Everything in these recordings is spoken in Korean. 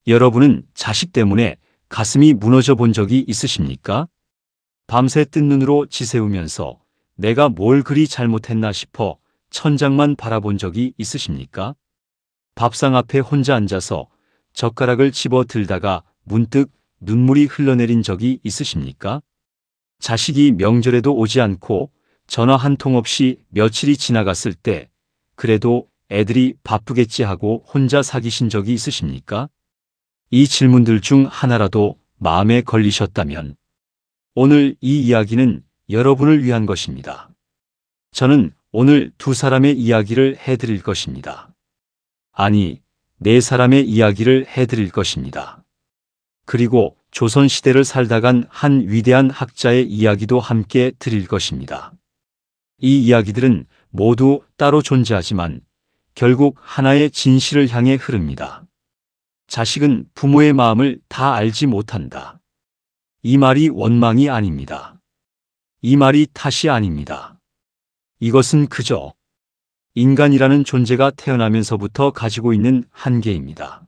여러분은 자식 때문에 가슴이 무너져 본 적이 있으십니까? 밤새 뜬 눈으로 지새우면서 내가 뭘 그리 잘못했나 싶어 천장만 바라본 적이 있으십니까? 밥상 앞에 혼자 앉아서 젓가락을 집어 들다가 문득 눈물이 흘러내린 적이 있으십니까? 자식이 명절에도 오지 않고 전화 한 통 없이 며칠이 지나갔을 때 그래도 애들이 바쁘겠지 하고 혼자 사귀신 적이 있으십니까? 이 질문들 중 하나라도 마음에 걸리셨다면 오늘 이 이야기는 여러분을 위한 것입니다. 저는 오늘 두 사람의 이야기를 해드릴 것입니다. 아니, 네 사람의 이야기를 해드릴 것입니다. 그리고 조선시대를 살다간 한 위대한 학자의 이야기도 함께 드릴 것입니다. 이 이야기들은 모두 따로 존재하지만 결국 하나의 진실을 향해 흐릅니다. 자식은 부모의 마음을 다 알지 못한다. 이 말이 원망이 아닙니다. 이 말이 탓이 아닙니다. 이것은 그저 인간이라는 존재가 태어나면서부터 가지고 있는 한계입니다.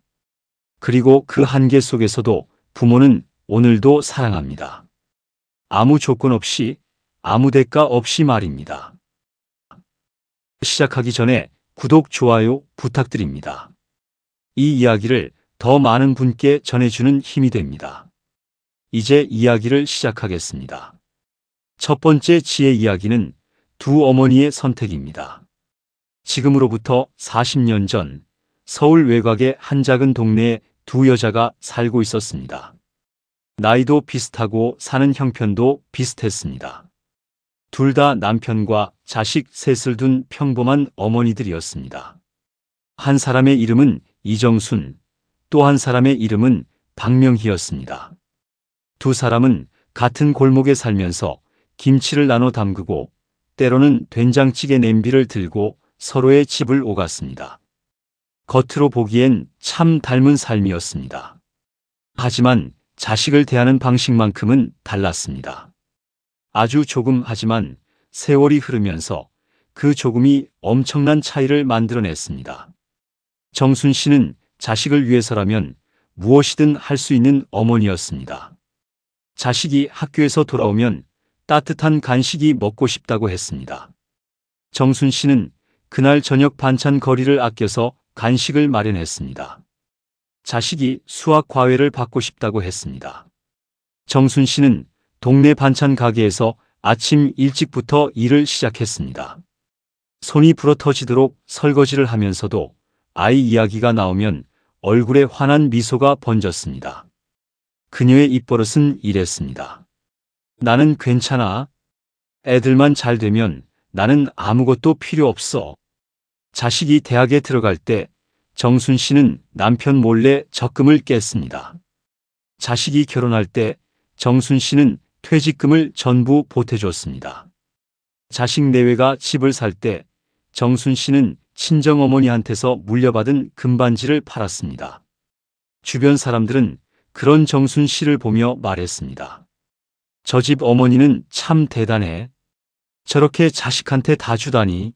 그리고 그 한계 속에서도 부모는 오늘도 사랑합니다. 아무 조건 없이, 아무 대가 없이 말입니다. 시작하기 전에 구독, 좋아요 부탁드립니다. 이 이야기를 더 많은 분께 전해주는 힘이 됩니다. 이제 이야기를 시작하겠습니다. 첫 번째 지혜 이야기는 두 어머니의 선택입니다. 지금으로부터 40년 전 서울 외곽의 한 작은 동네에 두 여자가 살고 있었습니다. 나이도 비슷하고 사는 형편도 비슷했습니다. 둘 다 남편과 자식 셋을 둔 평범한 어머니들이었습니다. 한 사람의 이름은 이정순, 또 한 사람의 이름은 박명희였습니다. 두 사람은 같은 골목에 살면서 김치를 나눠 담그고 때로는 된장찌개 냄비를 들고 서로의 집을 오갔습니다. 겉으로 보기엔 참 닮은 삶이었습니다. 하지만 자식을 대하는 방식만큼은 달랐습니다. 아주 조금 하지만 세월이 흐르면서 그 조금이 엄청난 차이를 만들어냈습니다. 정순 씨는 자식을 위해서라면 무엇이든 할 수 있는 어머니였습니다. 자식이 학교에서 돌아오면 따뜻한 간식이 먹고 싶다고 했습니다. 정순 씨는 그날 저녁 반찬 거리를 아껴서 간식을 마련했습니다. 자식이 수학 과외를 받고 싶다고 했습니다. 정순 씨는 동네 반찬 가게에서 아침 일찍부터 일을 시작했습니다. 손이 부러터지도록 설거지를 하면서도 아이 이야기가 나오면 얼굴에 환한 미소가 번졌습니다. 그녀의 입버릇은 이랬습니다. 나는 괜찮아. 애들만 잘 되면 나는 아무것도 필요 없어. 자식이 대학에 들어갈 때 정순 씨는 남편 몰래 적금을 깼습니다. 자식이 결혼할 때 정순 씨는 퇴직금을 전부 보태줬습니다. 자식 내외가 집을 살 때 정순 씨는 친정어머니한테서 물려받은 금반지를 팔았습니다. 주변 사람들은 그런 정순 씨를 보며 말했습니다. 저 집 어머니는 참 대단해. 저렇게 자식한테 다 주다니.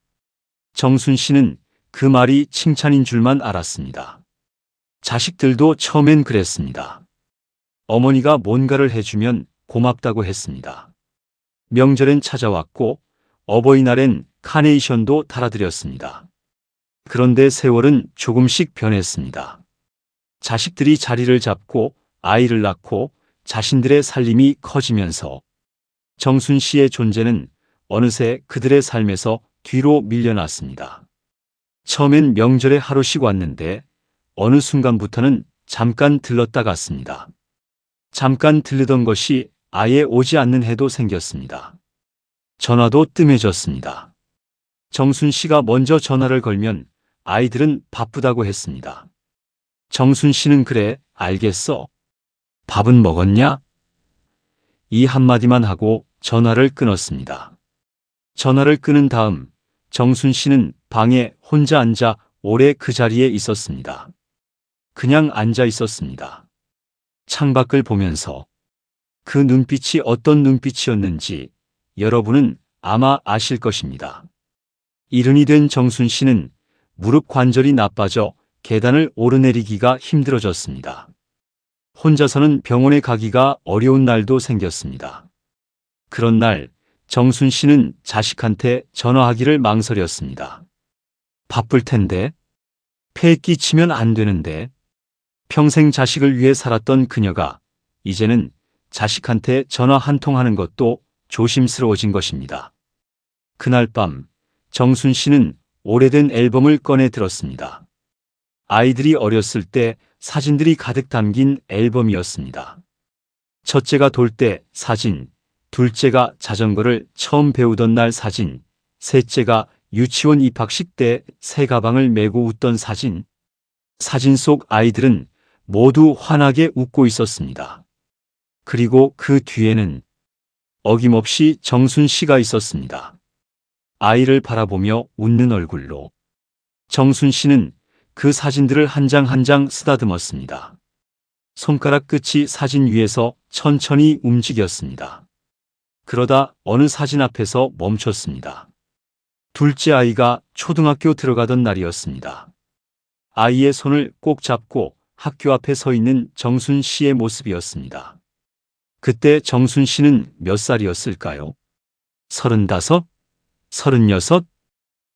정순 씨는 그 말이 칭찬인 줄만 알았습니다. 자식들도 처음엔 그랬습니다. 어머니가 뭔가를 해주면 고맙다고 했습니다. 명절엔 찾아왔고 어버이날엔 카네이션도 달아드렸습니다. 그런데 세월은 조금씩 변했습니다. 자식들이 자리를 잡고 아이를 낳고 자신들의 살림이 커지면서 정순 씨의 존재는 어느새 그들의 삶에서 뒤로 밀려났습니다. 처음엔 명절에 하루씩 왔는데 어느 순간부터는 잠깐 들렀다 갔습니다. 잠깐 들르던 것이 아예 오지 않는 해도 생겼습니다. 전화도 뜸해졌습니다. 정순 씨가 먼저 전화를 걸면 아이들은 바쁘다고 했습니다. 정순 씨는 그래, 알겠어. 밥은 먹었냐? 이 한마디만 하고 전화를 끊었습니다. 전화를 끊은 다음 정순 씨는 방에 혼자 앉아 오래 그 자리에 있었습니다. 그냥 앉아 있었습니다. 창밖을 보면서 그 눈빛이 어떤 눈빛이었는지 여러분은 아마 아실 것입니다. 이른이 된 정순 씨는 무릎 관절이 나빠져 계단을 오르내리기가 힘들어졌습니다. 혼자서는 병원에 가기가 어려운 날도 생겼습니다. 그런 날 정순 씨는 자식한테 전화하기를 망설였습니다. 바쁠 텐데, 폐에 끼치면 안 되는데. 평생 자식을 위해 살았던 그녀가 이제는 자식한테 전화 한 통 하는 것도 조심스러워진 것입니다. 그날 밤 정순 씨는 오래된 앨범을 꺼내 들었습니다. 아이들이 어렸을 때 사진들이 가득 담긴 앨범이었습니다. 첫째가 돌 때 사진, 둘째가 자전거를 처음 배우던 날 사진, 셋째가 유치원 입학식 때 새 가방을 메고 웃던 사진. 사진 속 아이들은 모두 환하게 웃고 있었습니다. 그리고 그 뒤에는 어김없이 정순 씨가 있었습니다. 아이를 바라보며 웃는 얼굴로. 정순 씨는 그 사진들을 한 장 한 장 쓰다듬었습니다. 손가락 끝이 사진 위에서 천천히 움직였습니다. 그러다 어느 사진 앞에서 멈췄습니다. 둘째 아이가 초등학교 들어가던 날이었습니다. 아이의 손을 꼭 잡고 학교 앞에 서 있는 정순 씨의 모습이었습니다. 그때 정순 씨는 몇 살이었을까요? 35? 36?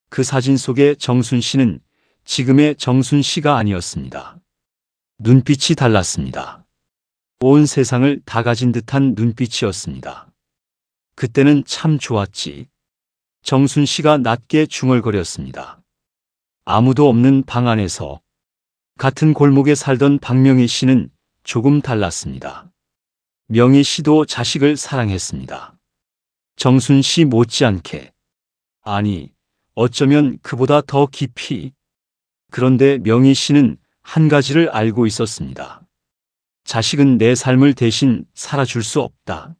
그 사진 속의 정순 씨는 지금의 정순 씨가 아니었습니다. 눈빛이 달랐습니다. 온 세상을 다 가진 듯한 눈빛이었습니다. 그때는 참 좋았지. 정순 씨가 낮게 중얼거렸습니다. 아무도 없는 방 안에서. 같은 골목에 살던 박명희 씨는 조금 달랐습니다. 명희 씨도 자식을 사랑했습니다. 정순 씨 못지않게. 아니, 어쩌면 그보다 더 깊이. 그런데 명희 씨는 한 가지를 알고 있었습니다. 자식은 내 삶을 대신 살아줄 수 없다.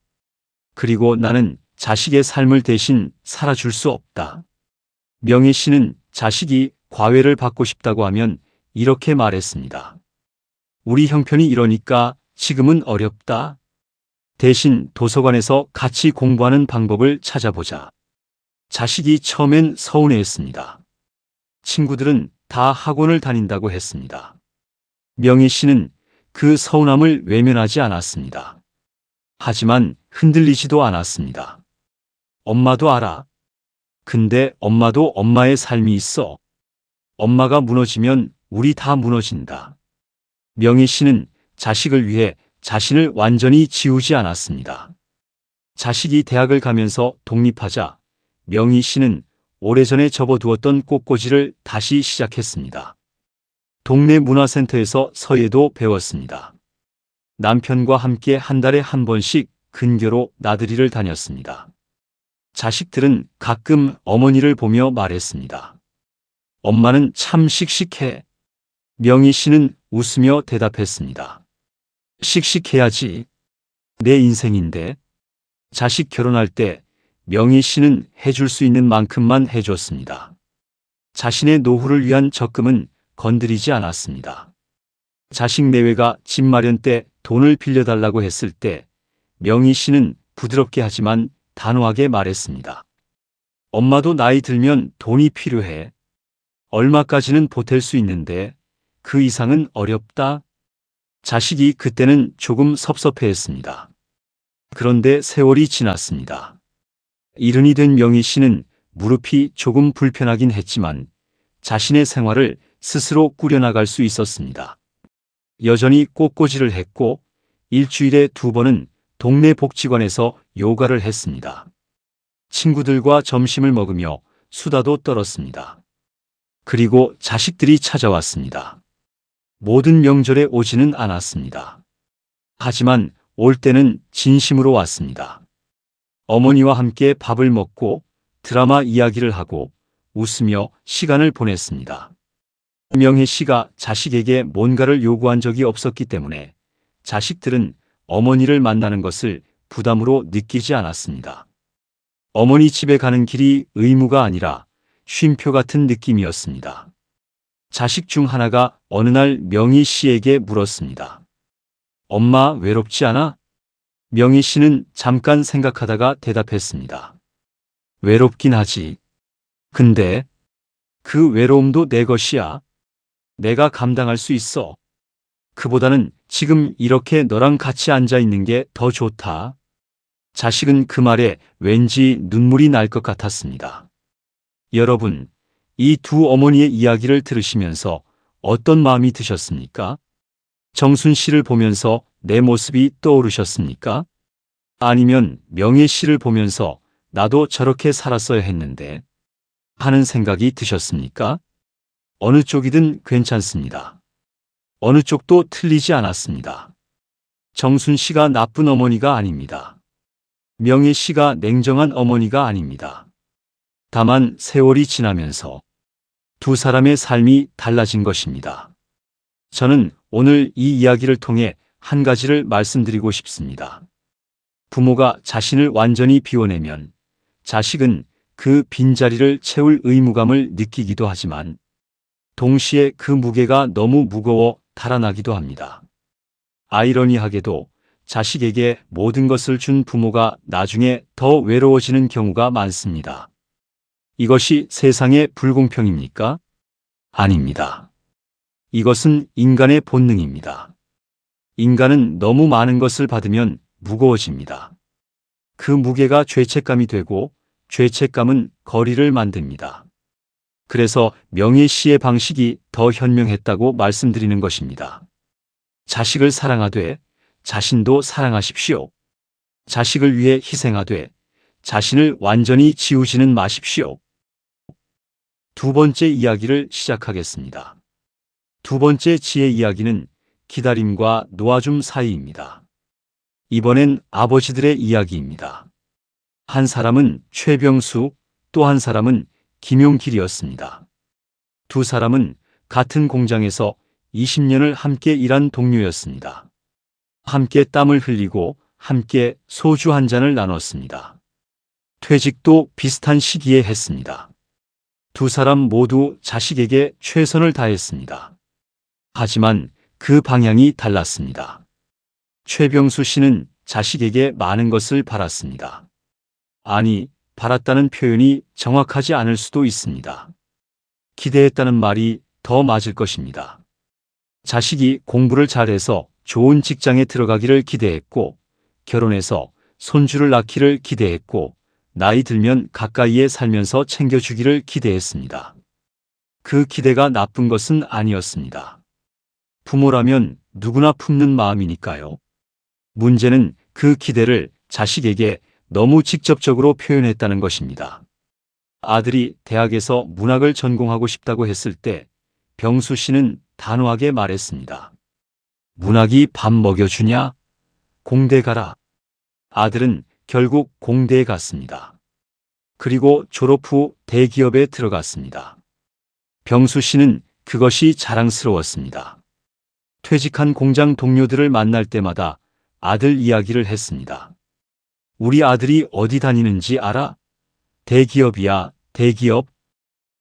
그리고 나는 자식의 삶을 대신 살아줄 수 없다. 명희 씨는 자식이 과외를 받고 싶다고 하면 이렇게 말했습니다. 우리 형편이 이러니까 지금은 어렵다. 대신 도서관에서 같이 공부하는 방법을 찾아보자. 자식이 처음엔 서운해했습니다. 친구들은 다 학원을 다닌다고 했습니다. 명희 씨는 그 서운함을 외면하지 않았습니다. 하지만 흔들리지도 않았습니다. 엄마도 알아. 근데 엄마도 엄마의 삶이 있어. 엄마가 무너지면 우리 다 무너진다. 명희 씨는 자식을 위해 자신을 완전히 지우지 않았습니다. 자식이 대학을 가면서 독립하자 명희 씨는 오래전에 접어두었던 꽃꽂이를 다시 시작했습니다. 동네 문화센터에서 서예도 배웠습니다. 남편과 함께 한 달에 한 번씩 근교로 나들이를 다녔습니다. 자식들은 가끔 어머니를 보며 말했습니다. 엄마는 참 씩씩해. 명희 씨는 웃으며 대답했습니다. 씩씩해야지. 내 인생인데. 자식 결혼할 때 명희 씨는 해줄 수 있는 만큼만 해줬습니다. 자신의 노후를 위한 적금은 건드리지 않았습니다. 자식 내외가 집 마련 때 돈을 빌려달라고 했을 때 명희 씨는 부드럽게 하지만 단호하게 말했습니다. 엄마도 나이 들면 돈이 필요해. 얼마까지는 보탤 수 있는데 그 이상은 어렵다. 자식이 그때는 조금 섭섭해했습니다. 그런데 세월이 지났습니다. 이른이 된 명희 씨는 무릎이 조금 불편하긴 했지만 자신의 생활을 스스로 꾸려나갈 수 있었습니다. 여전히 꽃꽂이를 했고 일주일에 2번은 동네 복지관에서 요가를 했습니다. 친구들과 점심을 먹으며 수다도 떨었습니다. 그리고 자식들이 찾아왔습니다. 모든 명절에 오지는 않았습니다. 하지만 올 때는 진심으로 왔습니다. 어머니와 함께 밥을 먹고 드라마 이야기를 하고 웃으며 시간을 보냈습니다. 명희 씨가 자식에게 뭔가를 요구한 적이 없었기 때문에 자식들은 어머니를 만나는 것을 부담으로 느끼지 않았습니다. 어머니 집에 가는 길이 의무가 아니라 쉼표 같은 느낌이었습니다. 자식 중 하나가 어느 날 명희 씨에게 물었습니다. 엄마 외롭지 않아? 명희 씨는 잠깐 생각하다가 대답했습니다. 외롭긴 하지. 근데 그 외로움도 내 것이야. 내가 감당할 수 있어. 그보다는 지금 이렇게 너랑 같이 앉아 있는 게 더 좋다. 자식은 그 말에 왠지 눈물이 날 것 같았습니다. 여러분, 이 두 어머니의 이야기를 들으시면서 어떤 마음이 드셨습니까? 정순 씨를 보면서 내 모습이 떠오르셨습니까? 아니면 명예 씨를 보면서 나도 저렇게 살았어야 했는데 하는 생각이 드셨습니까? 어느 쪽이든 괜찮습니다. 어느 쪽도 틀리지 않았습니다. 정순 씨가 나쁜 어머니가 아닙니다. 명예 씨가 냉정한 어머니가 아닙니다. 다만 세월이 지나면서 두 사람의 삶이 달라진 것입니다. 저는 오늘 이 이야기를 통해 한 가지를 말씀드리고 싶습니다. 부모가 자신을 완전히 비워내면 자식은 그 빈자리를 채울 의무감을 느끼기도 하지만 동시에 그 무게가 너무 무거워 달아나기도 합니다. 아이러니하게도 자식에게 모든 것을 준 부모가 나중에 더 외로워지는 경우가 많습니다. 이것이 세상의 불공평입니까? 아닙니다. 이것은 인간의 본능입니다. 인간은 너무 많은 것을 받으면 무거워집니다. 그 무게가 죄책감이 되고 죄책감은 거리를 만듭니다. 그래서 명예 씨의 방식이 더 현명했다고 말씀드리는 것입니다. 자식을 사랑하되 자신도 사랑하십시오. 자식을 위해 희생하되 자신을 완전히 지우지는 마십시오. 두 번째 이야기를 시작하겠습니다. 두 번째 지혜 이야기는 기다림과 놓아줌 사이입니다. 이번엔 아버지들의 이야기입니다. 한 사람은 최병수, 또 한 사람은 김용길이었습니다. 두 사람은 같은 공장에서 20년을 함께 일한 동료였습니다. 함께 땀을 흘리고 함께 소주 한 잔을 나눴습니다. 퇴직도 비슷한 시기에 했습니다. 두 사람 모두 자식에게 최선을 다했습니다. 하지만 그 방향이 달랐습니다. 최병수 씨는 자식에게 많은 것을 바랐습니다. 아니, 바랐다는 표현이 정확하지 않을 수도 있습니다. 기대했다는 말이 더 맞을 것입니다. 자식이 공부를 잘해서 좋은 직장에 들어가기를 기대했고, 결혼해서 손주를 낳기를 기대했고, 나이 들면 가까이에 살면서 챙겨주기를 기대했습니다. 그 기대가 나쁜 것은 아니었습니다. 부모라면 누구나 품는 마음이니까요. 문제는 그 기대를 자식에게 너무 직접적으로 표현했다는 것입니다. 아들이 대학에서 문학을 전공하고 싶다고 했을 때 병수 씨는 단호하게 말했습니다. 문학이 밥 먹여주냐? 공대 가라. 아들은 결국 공대에 갔습니다. 그리고 졸업 후 대기업에 들어갔습니다. 병수 씨는 그것이 자랑스러웠습니다. 퇴직한 공장 동료들을 만날 때마다 아들 이야기를 했습니다. 우리 아들이 어디 다니는지 알아? 대기업이야, 대기업.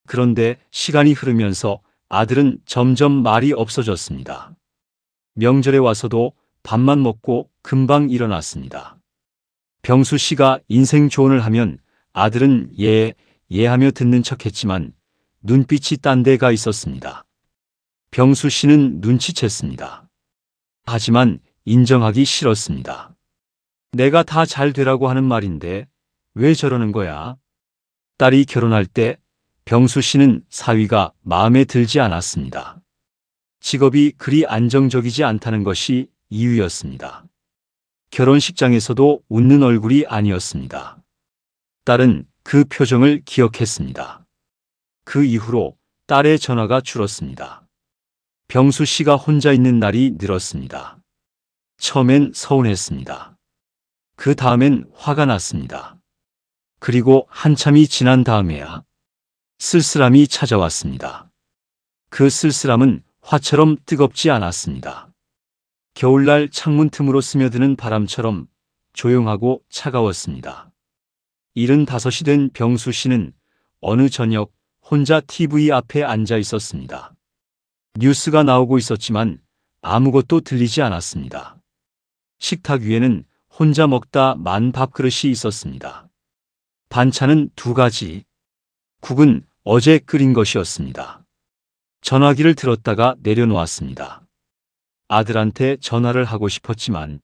그런데 시간이 흐르면서 아들은 점점 말이 없어졌습니다. 명절에 와서도 밥만 먹고 금방 일어났습니다. 병수 씨가 인생 조언을 하면 아들은 예, 예 하며 듣는 척했지만 눈빛이 딴 데 가 있었습니다. 병수 씨는 눈치챘습니다. 하지만 인정하기 싫었습니다. 내가 다 잘 되라고 하는 말인데 왜 저러는 거야? 딸이 결혼할 때 병수 씨는 사위가 마음에 들지 않았습니다. 직업이 그리 안정적이지 않다는 것이 이유였습니다. 결혼식장에서도 웃는 얼굴이 아니었습니다. 딸은 그 표정을 기억했습니다. 그 이후로 딸의 전화가 줄었습니다. 병수 씨가 혼자 있는 날이 늘었습니다. 처음엔 서운했습니다. 그 다음엔 화가 났습니다. 그리고 한참이 지난 다음에야 쓸쓸함이 찾아왔습니다. 그 쓸쓸함은 화처럼 뜨겁지 않았습니다. 겨울날 창문 틈으로 스며드는 바람처럼 조용하고 차가웠습니다. 75이 된 병수 씨는 어느 저녁 혼자 TV 앞에 앉아 있었습니다. 뉴스가 나오고 있었지만 아무것도 들리지 않았습니다. 식탁 위에는 혼자 먹다 만 밥그릇이 있었습니다. 반찬은 두 가지. 국은 어제 끓인 것이었습니다. 전화기를 들었다가 내려놓았습니다. 아들한테 전화를 하고 싶었지만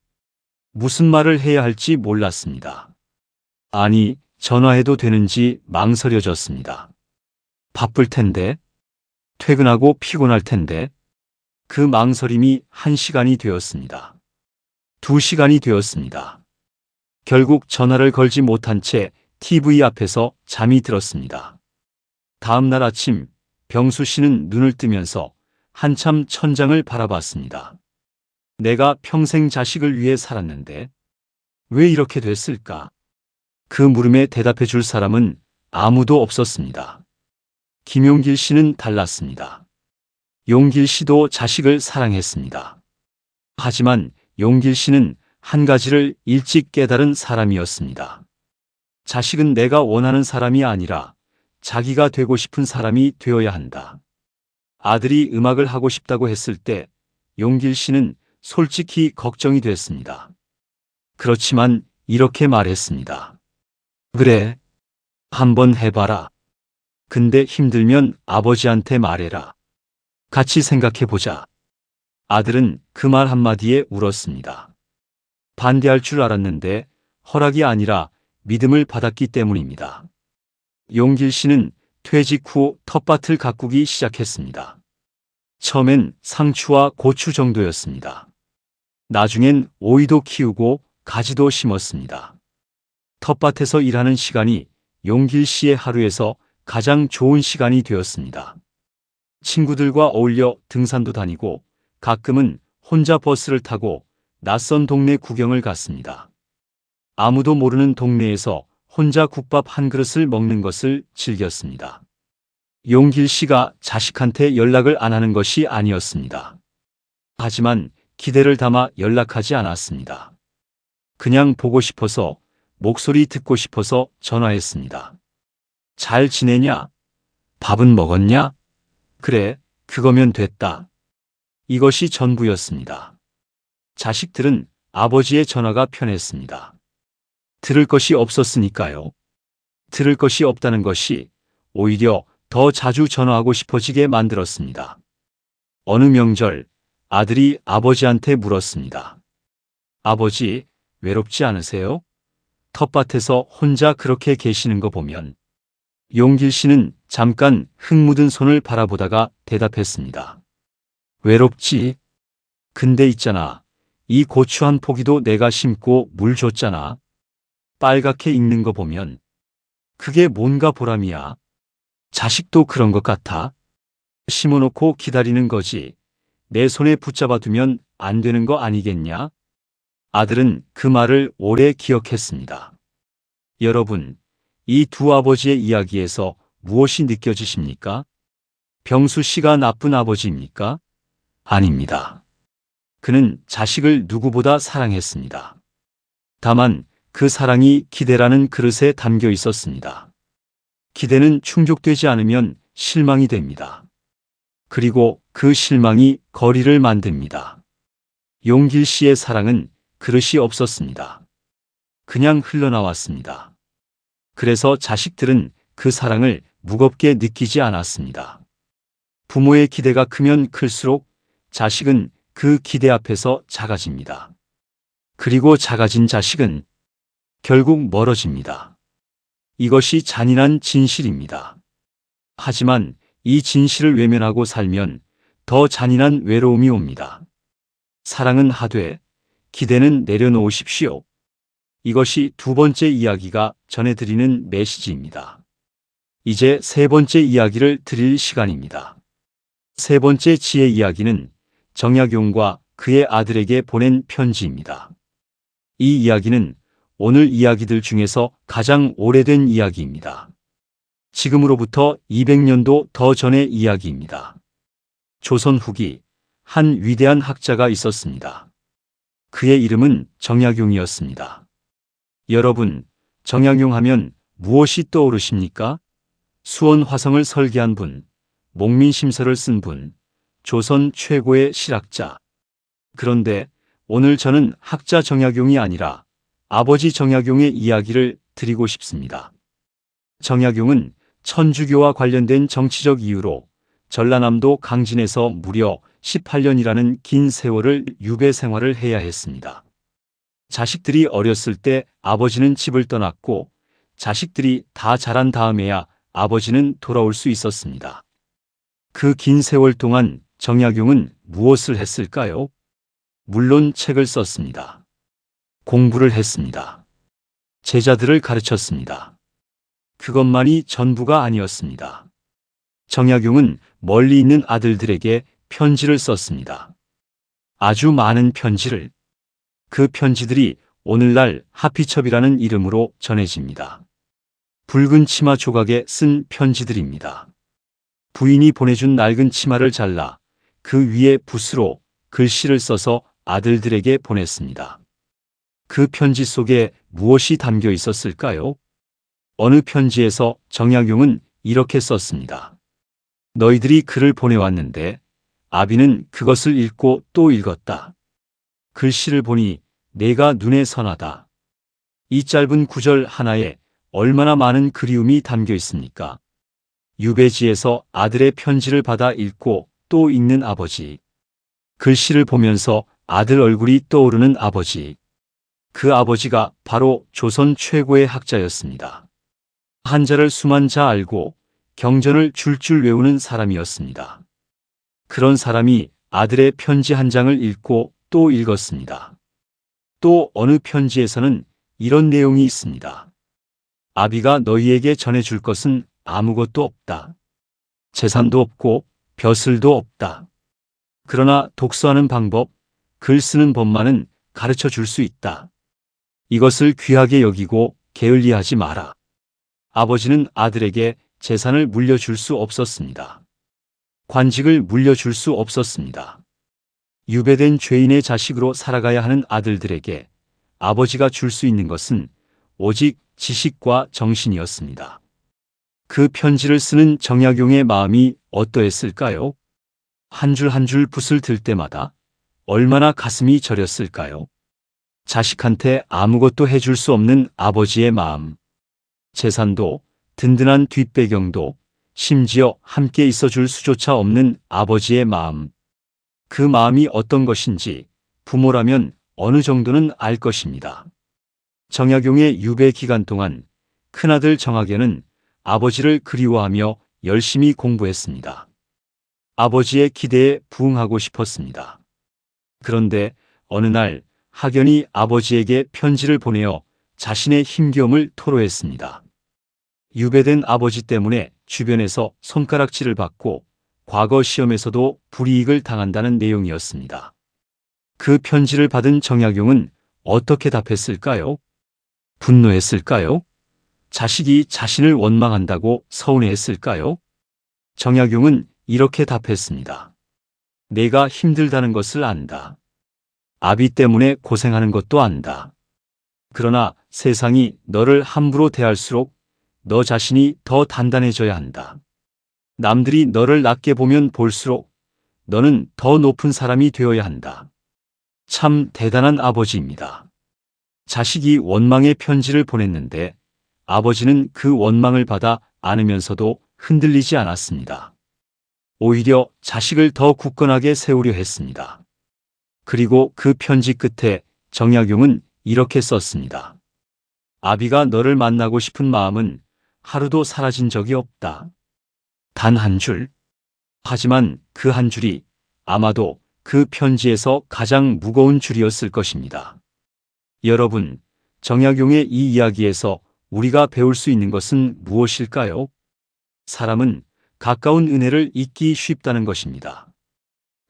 무슨 말을 해야 할지 몰랐습니다. 아니, 전화해도 되는지 망설여졌습니다. 바쁠 텐데, 퇴근하고 피곤할 텐데, 그 망설임이 1시간이 되었습니다. 2시간이 되었습니다. 결국 전화를 걸지 못한 채 TV 앞에서 잠이 들었습니다. 다음 날 아침 병수 씨는 눈을 뜨면서 한참 천장을 바라봤습니다. 내가 평생 자식을 위해 살았는데 왜 이렇게 됐을까? 그 물음에 대답해 줄 사람은 아무도 없었습니다. 김용길 씨는 달랐습니다. 용길 씨도 자식을 사랑했습니다. 하지만 용길 씨는 한 가지를 일찍 깨달은 사람이었습니다. 자식은 내가 원하는 사람이 아니라 자기가 되고 싶은 사람이 되어야 한다. 아들이 음악을 하고 싶다고 했을 때 용길 씨는 솔직히 걱정이 됐습니다. 그렇지만 이렇게 말했습니다. 그래, 한번 해봐라. 근데 힘들면 아버지한테 말해라. 같이 생각해보자. 아들은 그 말 한마디에 울었습니다. 반대할 줄 알았는데 허락이 아니라 믿음을 받았기 때문입니다. 용길 씨는 퇴직 후 텃밭을 가꾸기 시작했습니다. 처음엔 상추와 고추 정도였습니다. 나중엔 오이도 키우고 가지도 심었습니다. 텃밭에서 일하는 시간이 용길 씨의 하루에서 가장 좋은 시간이 되었습니다. 친구들과 어울려 등산도 다니고 가끔은 혼자 버스를 타고 낯선 동네 구경을 갔습니다. 아무도 모르는 동네에서 혼자 국밥 한 그릇을 먹는 것을 즐겼습니다. 용길 씨가 자식한테 연락을 안 하는 것이 아니었습니다. 하지만 기대를 담아 연락하지 않았습니다. 그냥 보고 싶어서, 목소리 듣고 싶어서 전화했습니다. 잘 지내냐? 밥은 먹었냐? 그래, 그거면 됐다. 이것이 전부였습니다. 자식들은 아버지의 전화가 편했습니다. 들을 것이 없었으니까요. 들을 것이 없다는 것이 오히려 더 자주 전화하고 싶어지게 만들었습니다. 어느 명절 아들이 아버지한테 물었습니다. 아버지, 외롭지 않으세요? 텃밭에서 혼자 그렇게 계시는 거 보면. 용길 씨는 잠깐 흙 묻은 손을 바라보다가 대답했습니다. 외롭지? 근데 있잖아. 이 고추 한 포기도 내가 심고 물 줬잖아. 빨갛게 익는 거 보면 그게 뭔가 보람이야. 자식도 그런 것 같아. 심어놓고 기다리는 거지. 내 손에 붙잡아 두면 안 되는 거 아니겠냐? 아들은 그 말을 오래 기억했습니다. 여러분, 이 두 아버지의 이야기에서 무엇이 느껴지십니까? 병수 씨가 나쁜 아버지입니까? 아닙니다. 그는 자식을 누구보다 사랑했습니다. 다만 그 사랑이 기대라는 그릇에 담겨 있었습니다. 기대는 충족되지 않으면 실망이 됩니다. 그리고 그 실망이 거리를 만듭니다. 용길 씨의 사랑은 그릇이 없었습니다. 그냥 흘러나왔습니다. 그래서 자식들은 그 사랑을 무겁게 느끼지 않았습니다. 부모의 기대가 크면 클수록 자식은 그 기대 앞에서 작아집니다. 그리고 작아진 자식은 결국 멀어집니다. 이것이 잔인한 진실입니다. 하지만 이 진실을 외면하고 살면 더 잔인한 외로움이 옵니다. 사랑은 하되 기대는 내려놓으십시오. 이것이 두 번째 이야기가 전해드리는 메시지입니다. 이제 세 번째 이야기를 드릴 시간입니다. 세 번째 지혜 이야기는 정약용과 그의 아들에게 보낸 편지입니다. 이 이야기는 오늘 이야기들 중에서 가장 오래된 이야기입니다. 지금으로부터 200년도 더 전의 이야기입니다. 조선 후기 한 위대한 학자가 있었습니다. 그의 이름은 정약용이었습니다. 여러분, 정약용 하면 무엇이 떠오르십니까? 수원 화성을 설계한 분, 목민심서를 쓴 분, 조선 최고의 실학자. 그런데 오늘 저는 학자 정약용이 아니라 아버지 정약용의 이야기를 드리고 싶습니다. 정약용은 천주교와 관련된 정치적 이유로 전라남도 강진에서 무려 18년이라는 긴 세월을 유배 생활을 해야 했습니다. 자식들이 어렸을 때 아버지는 집을 떠났고 자식들이 다 자란 다음에야 아버지는 돌아올 수 있었습니다. 그 긴 세월 동안 정약용은 무엇을 했을까요? 물론 책을 썼습니다. 공부를 했습니다. 제자들을 가르쳤습니다. 그것만이 전부가 아니었습니다. 정약용은 멀리 있는 아들들에게 편지를 썼습니다. 아주 많은 편지를. 그 편지들이 오늘날 하피첩이라는 이름으로 전해집니다. 붉은 치마 조각에 쓴 편지들입니다. 부인이 보내준 낡은 치마를 잘라 그 위에 붓으로 글씨를 써서 아들들에게 보냈습니다. 그 편지 속에 무엇이 담겨 있었을까요? 어느 편지에서 정약용은 이렇게 썼습니다. 너희들이 글을 보내왔는데 아비는 그것을 읽고 또 읽었다. 글씨를 보니 내가 눈에 선하다. 이 짧은 구절 하나에 얼마나 많은 그리움이 담겨 있습니까? 유배지에서 아들의 편지를 받아 읽고 또 읽는 아버지. 글씨를 보면서 아들 얼굴이 떠오르는 아버지. 그 아버지가 바로 조선 최고의 학자였습니다. 한자를 수만 자 알고 경전을 줄줄 외우는 사람이었습니다. 그런 사람이 아들의 편지 한 장을 읽고 또 읽었습니다. 또 어느 편지에서는 이런 내용이 있습니다. 아비가 너희에게 전해줄 것은 아무것도 없다. 재산도 없고 벼슬도 없다. 그러나 독서하는 방법, 글 쓰는 법만은 가르쳐 줄 수 있다. 이것을 귀하게 여기고 게을리하지 마라. 아버지는 아들에게 재산을 물려줄 수 없었습니다. 관직을 물려줄 수 없었습니다. 유배된 죄인의 자식으로 살아가야 하는 아들들에게 아버지가 줄 수 있는 것은 오직 지식과 정신이었습니다. 그 편지를 쓰는 정약용의 마음이 어떠했을까요? 한 줄 한 줄 붓을 들 때마다 얼마나 가슴이 저렸을까요? 자식한테 아무것도 해줄 수 없는 아버지의 마음. 재산도 든든한 뒷배경도 심지어 함께 있어줄 수조차 없는 아버지의 마음. 그 마음이 어떤 것인지 부모라면 어느 정도는 알 것입니다. 정약용의 유배 기간 동안 큰아들 정학연은 아버지를 그리워하며 열심히 공부했습니다. 아버지의 기대에 부응하고 싶었습니다. 그런데 어느 날 학연이 아버지에게 편지를 보내어 자신의 힘겨움을 토로했습니다. 유배된 아버지 때문에 주변에서 손가락질을 받고 과거 시험에서도 불이익을 당한다는 내용이었습니다. 그 편지를 받은 정약용은 어떻게 답했을까요? 분노했을까요? 자식이 자신을 원망한다고 서운해했을까요? 정약용은 이렇게 답했습니다. 내가 힘들다는 것을 안다. 아비 때문에 고생하는 것도 안다. 그러나 세상이 너를 함부로 대할수록 너 자신이 더 단단해져야 한다. 남들이 너를 낮게 보면 볼수록 너는 더 높은 사람이 되어야 한다. 참 대단한 아버지입니다. 자식이 원망의 편지를 보냈는데 아버지는 그 원망을 받아 안으면서도 흔들리지 않았습니다. 오히려 자식을 더 굳건하게 세우려 했습니다. 그리고 그 편지 끝에 정약용은 이렇게 썼습니다. 아비가 너를 만나고 싶은 마음은 하루도 사라진 적이 없다. 단 한 줄. 하지만 그 한 줄이 아마도 그 편지에서 가장 무거운 줄이었을 것입니다. 여러분, 정약용의 이 이야기에서 우리가 배울 수 있는 것은 무엇일까요? 사람은 가까운 은혜를 잊기 쉽다는 것입니다.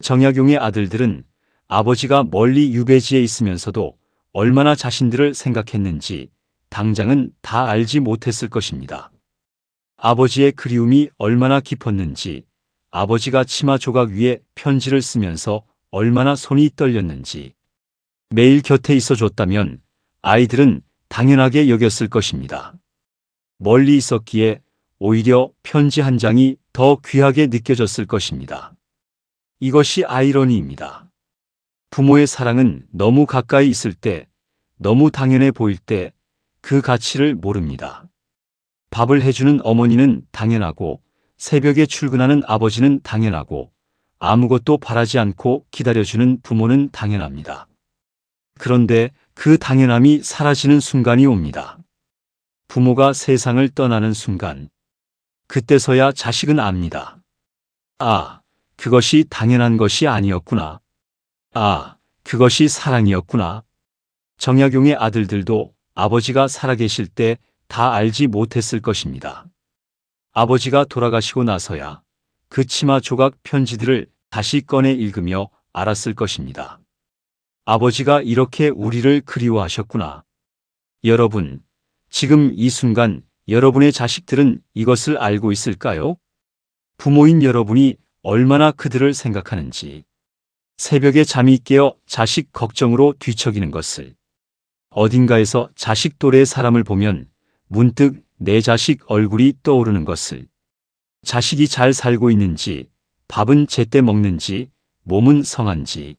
정약용의 아들들은 아버지가 멀리 유배지에 있으면서도 얼마나 자신들을 생각했는지 당장은 다 알지 못했을 것입니다. 아버지의 그리움이 얼마나 깊었는지, 아버지가 치마 조각 위에 편지를 쓰면서 얼마나 손이 떨렸는지, 매일 곁에 있어줬다면 아이들은 당연하게 여겼을 것입니다. 멀리 있었기에 오히려 편지 한 장이 더 귀하게 느껴졌을 것입니다. 이것이 아이러니입니다. 부모의 사랑은 너무 가까이 있을 때, 너무 당연해 보일 때 그 가치를 모릅니다. 밥을 해주는 어머니는 당연하고 새벽에 출근하는 아버지는 당연하고 아무것도 바라지 않고 기다려주는 부모는 당연합니다. 그런데 그 당연함이 사라지는 순간이 옵니다. 부모가 세상을 떠나는 순간, 그때서야 자식은 압니다. 아, 그것이 당연한 것이 아니었구나. 아, 그것이 사랑이었구나. 정약용의 아들들도 아버지가 살아계실 때 다 알지 못했을 것입니다. 아버지가 돌아가시고 나서야 그 치마 조각 편지들을 다시 꺼내 읽으며 알았을 것입니다. 아버지가 이렇게 우리를 그리워하셨구나. 여러분, 지금 이 순간 여러분의 자식들은 이것을 알고 있을까요? 부모인 여러분이 얼마나 그들을 생각하는지, 새벽에 잠이 깨어 자식 걱정으로 뒤척이는 것을, 어딘가에서 자식 또래의 사람을 보면 문득 내 자식 얼굴이 떠오르는 것을, 자식이 잘 살고 있는지, 밥은 제때 먹는지, 몸은 성한지,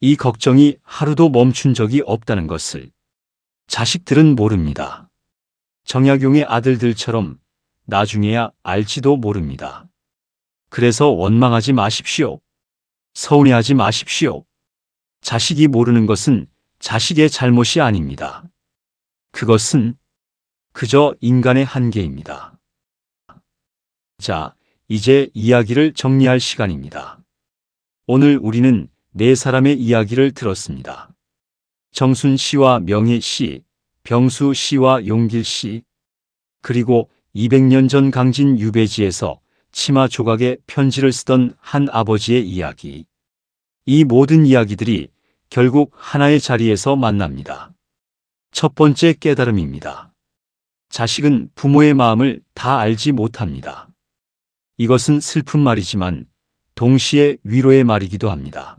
이 걱정이 하루도 멈춘 적이 없다는 것을 자식들은 모릅니다. 정약용의 아들들처럼 나중에야 알지도 모릅니다. 그래서 원망하지 마십시오. 서운해하지 마십시오. 자식이 모르는 것은 자식의 잘못이 아닙니다. 그것은 그저 인간의 한계입니다. 자, 이제 이야기를 정리할 시간입니다. 오늘 우리는 네 사람의 이야기를 들었습니다. 정순 씨와 명혜 씨, 병수 씨와 용길 씨, 그리고 200년 전 강진 유배지에서 치마 조각에 편지를 쓰던 한 아버지의 이야기. 이 모든 이야기들이 결국 하나의 자리에서 만납니다. 첫 번째 깨달음입니다. 자식은 부모의 마음을 다 알지 못합니다. 이것은 슬픈 말이지만 동시에 위로의 말이기도 합니다.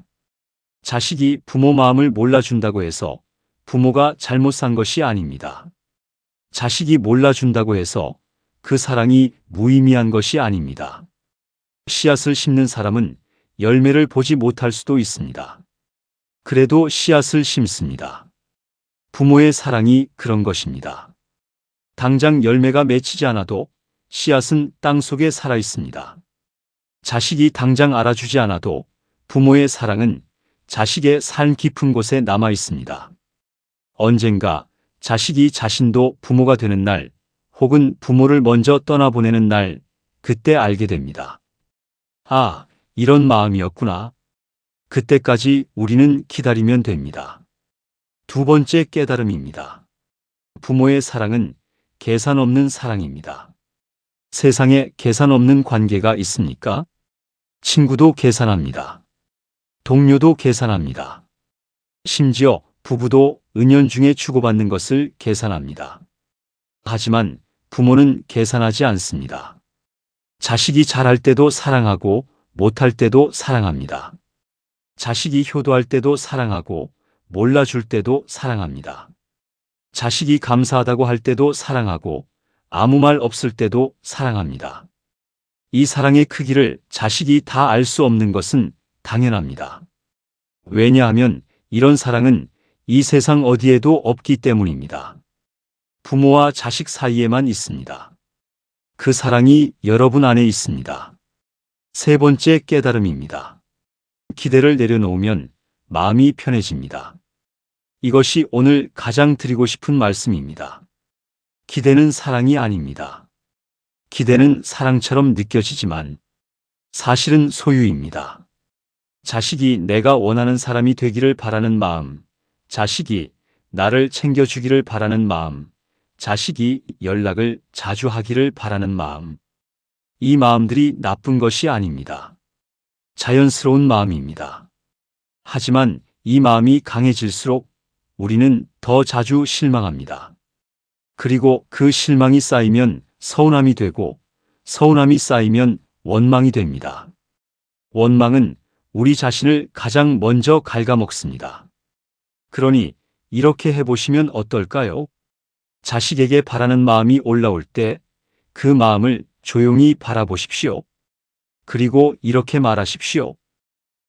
자식이 부모 마음을 몰라준다고 해서 부모가 잘못 산 것이 아닙니다. 자식이 몰라준다고 해서 그 사랑이 무의미한 것이 아닙니다. 씨앗을 심는 사람은 열매를 보지 못할 수도 있습니다. 그래도 씨앗을 심습니다. 부모의 사랑이 그런 것입니다. 당장 열매가 맺히지 않아도 씨앗은 땅 속에 살아 있습니다. 자식이 당장 알아주지 않아도 부모의 사랑은 자식의 삶 깊은 곳에 남아 있습니다. 언젠가 자식이 자신도 부모가 되는 날, 혹은 부모를 먼저 떠나보내는 날, 그때 알게 됩니다. 아, 이런 마음이었구나. 그때까지 우리는 기다리면 됩니다. 두 번째 깨달음입니다. 부모의 사랑은 계산 없는 사랑입니다. 세상에 계산 없는 관계가 있습니까? 친구도 계산합니다. 동료도 계산합니다. 심지어 부부도 은연중에 주고받는 것을 계산합니다. 하지만 부모는 계산하지 않습니다. 자식이 잘할 때도 사랑하고 못할 때도 사랑합니다. 자식이 효도할 때도 사랑하고 몰라줄 때도 사랑합니다. 자식이 감사하다고 할 때도 사랑하고 아무 말 없을 때도 사랑합니다. 이 사랑의 크기를 자식이 다 알 수 없는 것은 당연합니다. 왜냐하면 이런 사랑은 이 세상 어디에도 없기 때문입니다. 부모와 자식 사이에만 있습니다. 그 사랑이 여러분 안에 있습니다. 세 번째 깨달음입니다. 기대를 내려놓으면 마음이 편해집니다. 이것이 오늘 가장 드리고 싶은 말씀입니다. 기대는 사랑이 아닙니다. 기대는 사랑처럼 느껴지지만 사실은 소유입니다. 자식이 내가 원하는 사람이 되기를 바라는 마음, 자식이 나를 챙겨주기를 바라는 마음, 자식이 연락을 자주 하기를 바라는 마음. 이 마음들이 나쁜 것이 아닙니다. 자연스러운 마음입니다. 하지만 이 마음이 강해질수록 우리는 더 자주 실망합니다. 그리고 그 실망이 쌓이면 서운함이 되고 서운함이 쌓이면 원망이 됩니다. 원망은 우리 자신을 가장 먼저 갉아먹습니다. 그러니 이렇게 해보시면 어떨까요? 자식에게 바라는 마음이 올라올 때 그 마음을 조용히 바라보십시오. 그리고 이렇게 말하십시오.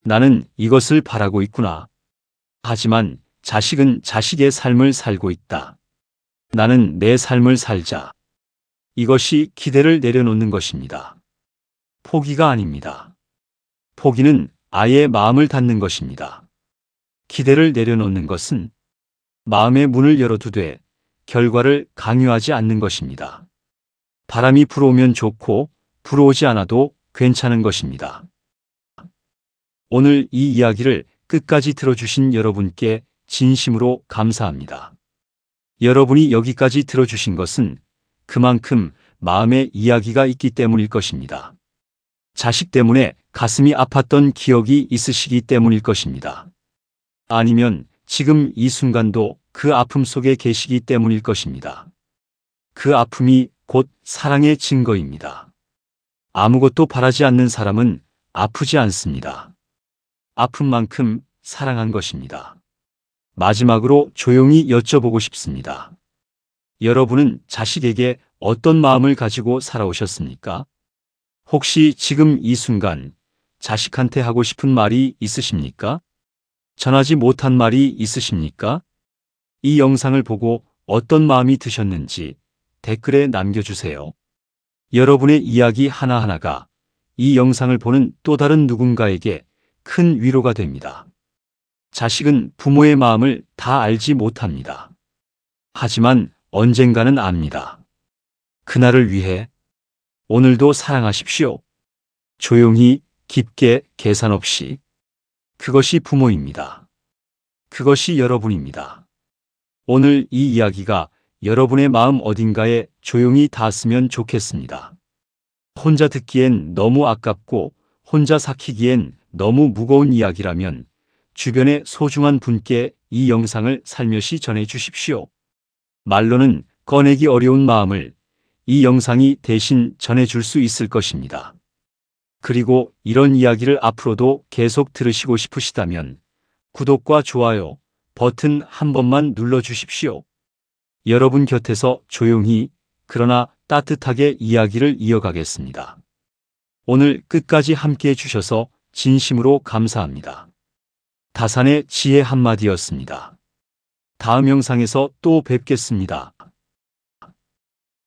나는 이것을 바라고 있구나. 하지만 자식은 자식의 삶을 살고 있다. 나는 내 삶을 살자. 이것이 기대를 내려놓는 것입니다. 포기가 아닙니다. 포기는 아예 마음을 닫는 것입니다. 기대를 내려놓는 것은 마음의 문을 열어두되 결과를 강요하지 않는 것입니다. 바람이 불어오면 좋고 불어오지 않아도 괜찮은 것입니다. 오늘 이 이야기를 끝까지 들어주신 여러분께 진심으로 감사합니다. 여러분이 여기까지 들어주신 것은 그만큼 마음의 이야기가 있기 때문일 것입니다. 자식 때문에 가슴이 아팠던 기억이 있으시기 때문일 것입니다. 아니면 지금 이 순간도 그 아픔 속에 계시기 때문일 것입니다. 그 아픔이 곧 사랑의 증거입니다. 아무것도 바라지 않는 사람은 아프지 않습니다. 아픈 만큼 사랑한 것입니다. 마지막으로 조용히 여쭤보고 싶습니다. 여러분은 자식에게 어떤 마음을 가지고 살아오셨습니까? 혹시 지금 이 순간 자식한테 하고 싶은 말이 있으십니까? 전하지 못한 말이 있으십니까? 이 영상을 보고 어떤 마음이 드셨는지 댓글에 남겨주세요. 여러분의 이야기 하나하나가 이 영상을 보는 또 다른 누군가에게 큰 위로가 됩니다. 자식은 부모의 마음을 다 알지 못합니다. 하지만 언젠가는 압니다. 그날을 위해 오늘도 사랑하십시오. 조용히, 깊게, 계산 없이. 그것이 부모입니다. 그것이 여러분입니다. 오늘 이 이야기가 여러분의 마음 어딘가에 조용히 닿았으면 좋겠습니다. 혼자 듣기엔 너무 아깝고 혼자 삭히기엔 너무 무거운 이야기라면 주변의 소중한 분께 이 영상을 살며시 전해 주십시오. 말로는 꺼내기 어려운 마음을 이 영상이 대신 전해줄 수 있을 것입니다. 그리고 이런 이야기를 앞으로도 계속 들으시고 싶으시다면 구독과 좋아요 버튼 한 번만 눌러주십시오. 여러분 곁에서 조용히 그러나 따뜻하게 이야기를 이어가겠습니다. 오늘 끝까지 함께해 주셔서 진심으로 감사합니다. 다산의 지혜 한마디였습니다. 다음 영상에서 또 뵙겠습니다.